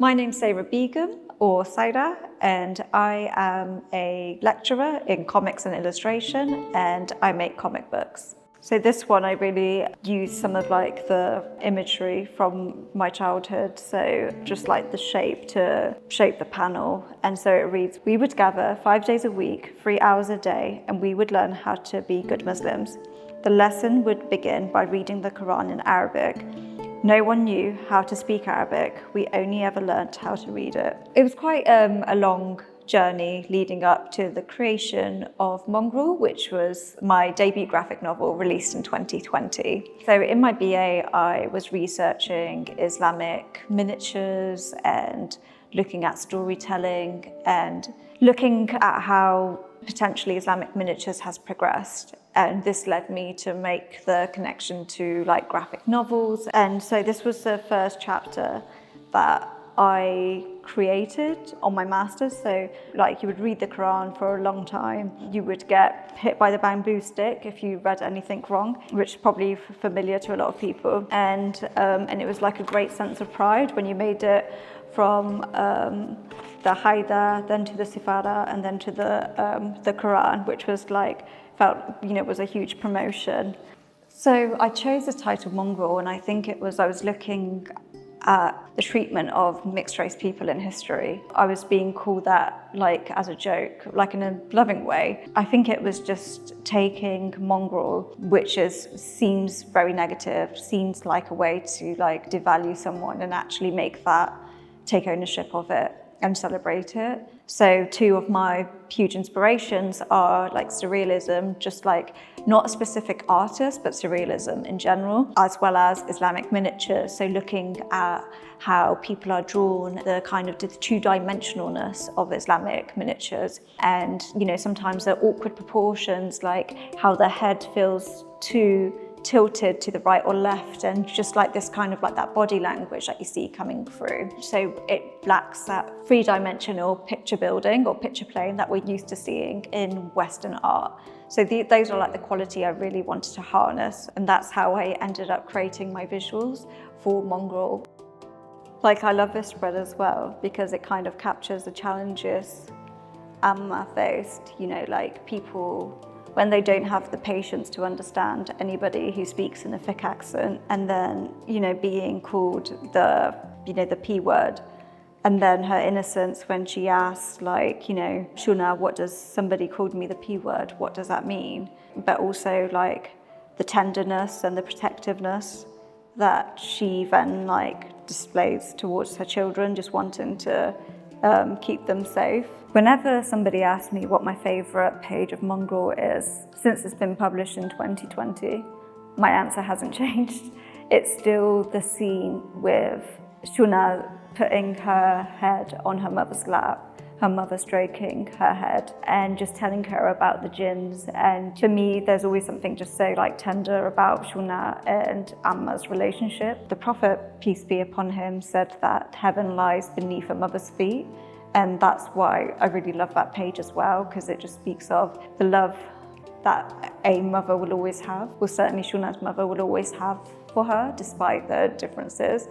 My name's Sayra Begum, or Sayra, and I am a lecturer in comics and illustration, and I make comic books. So this one, I really use some of the imagery from my childhood. So just like the shape to shape the panel. And so it reads, we would gather 5 days a week, 3 hours a day, and we would learn how to be good Muslims. The lesson would begin by reading the Quran in Arabic. No one knew how to speak Arabic. We only ever learnt how to read it. It was quite a long journey leading up to the creation of Mongrel, which was my debut graphic novel released in 2020. So in my BA, I was researching Islamic miniatures and looking at storytelling and looking at how potentially Islamic miniatures has progressed. And this led me to make the connection to graphic novels. And so this was the first chapter that I created on my master's. So you would read the Quran for a long time. You would get hit by the bamboo stick if you read anything wrong, which is probably familiar to a lot of people. And it was like a great sense of pride when you made it from the Haida, then to the Sifara, and then to the Quran, which was was a huge promotion. So I chose the title Mongrel, and I think I was looking at the treatment of mixed race people in history. I was being called that as a joke, in a loving way. I think it was just taking mongrel, which seems very negative, seems like a way to devalue someone, and actually take ownership of it and celebrate it. So two of my huge inspirations are surrealism, just not a specific artist, but surrealism in general, as well as Islamic miniatures. So looking at how people are drawn, the two-dimensionalness of Islamic miniatures. And, sometimes the awkward proportions, how the head feels too tilted to the right or left, and just this that body language that you see coming through. So it lacks that three-dimensional picture building or picture plane that we're used to seeing in Western art. So those are the quality I really wanted to harness, and that's how I ended up creating my visuals for Mongrel. I love this spread as well because it captures the challenges Amma faced, people when they don't have the patience to understand anybody who speaks in a thick accent, and then, being called the P word. And then her innocence when she asked, Shuna, what does somebody called me the P word? What does that mean? But also the tenderness and the protectiveness that she then displays towards her children, just wanting to keep them safe. Whenever somebody asks me what my favorite page of Mongrel is, since it's been published in 2020, my answer hasn't changed. It's still the scene with Shuna putting her head on her mother's lap, her mother stroking her head and just telling her about the jinns. And to me, there's always something just so tender about Shuna and Amma's relationship. The Prophet, peace be upon him, said that heaven lies beneath a mother's feet. And that's why I really love that page as well, because it just speaks of the love that a mother will always have, or certainly Shuna's mother will always have for her, despite the differences.